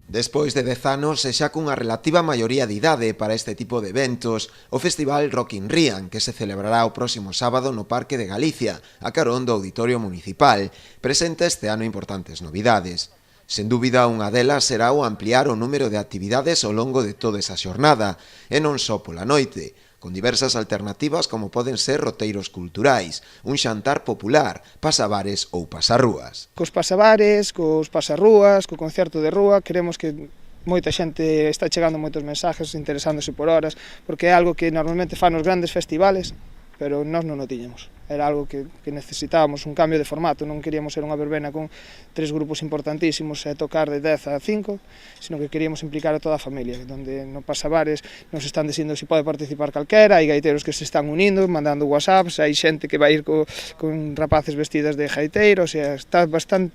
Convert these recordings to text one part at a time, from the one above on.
Despois de 10 anos e xa cunha relativa maioría de idade para este tipo de eventos, o festival Rock in Rían, que se celebrará o próximo sábado no Parque de Galicia, a carón do Auditorio Municipal, presenta este ano importantes novidades. Sen dúbida, unha delas será o ampliar o número de actividades ao longo de toda esa xornada, e non só pola noite, con diversas alternativas como poden ser roteiros culturais, un xantar popular, pasabares ou pasarrúas. Cos pasabares, cos pasarrúas, co concerto de rúa, queremos que moita xente está chegando moitos mensajes interesándose por horas, porque é algo que normalmente fan os grandes festivales, pero nós non o tiñamos. Era algo que necesitábamos, un cambio de formato, non queríamos ser unha verbena con 3 grupos importantísimos e tocar de 10 a 5, sino que queríamos implicar a toda a familia, donde no pasabares nos están dicindo se pode participar calquera, hai gaiteros que se están unindo, mandando whatsapps, hai xente que vai ir con rapaces vestidas de gaiteiros, e está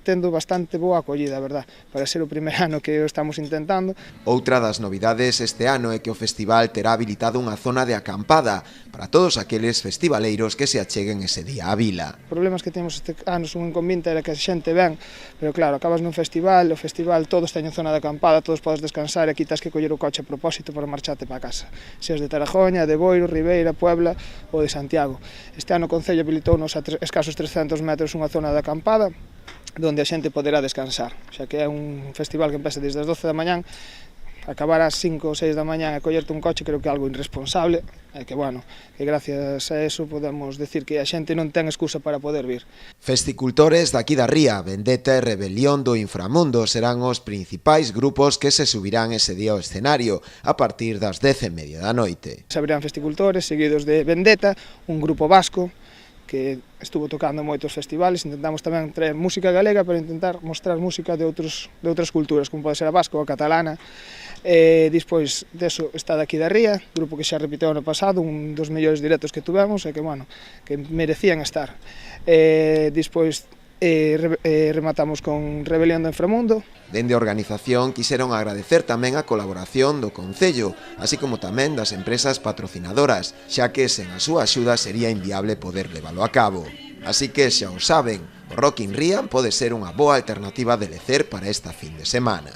tendo bastante boa acollida, a verdad, para ser o primer ano que o estamos intentando. Outra das novidades este ano é que o festival terá habilitado unha zona de acampada para todos aqueles festivaleiros que se acheguen ese día á vila. Os problemas que temos este ano son inconvinte era que a xente ven, pero claro, acabas nun festival, o festival todos teñen zona de acampada, todos podes descansar e aquí tens que coller o coche a propósito para marcharte para casa. Seas de Tarajoña, de Boiro, Ribeira, Puebla ou de Santiago. Este ano o Concello habilitounos a escasos 300 metros unha zona de acampada donde a xente poderá descansar, xa que é un festival que empeza desde as 12 da mañán, acabar ás 5 ou 6 da mañán e collerte un coche creo que é algo irresponsable, e que, bueno, que gracias a eso podemos decir que a xente non ten excusa para poder vir. Festicultores daqui da ría, Vendetta e Rebelión do Inframundo serán os principais grupos que se subirán ese día ao escenario a partir das 10:30 da noite. Saberán Festicultores, seguidos de Vendetta, un grupo vasco que estuvo tocando en moitos festivales. Intentamos tamén traer música galega para intentar mostrar música de outras culturas, como pode ser a vasca ou a catalana. Despois deso está daqui da ría, grupo que xa repeteu ano pasado, un dos mellores directos que tuvemos e que, bueno, que merecían estar. Despois rematamos con Rebelión do Inframundo. Dende a organización quixeron agradecer tamén a colaboración do Concello, así como tamén das empresas patrocinadoras, xa que sen a súa axuda sería inviable poder leválo a cabo. Así que xa o saben, o Rock in Rían pode ser unha boa alternativa de lecer para esta fin de semana.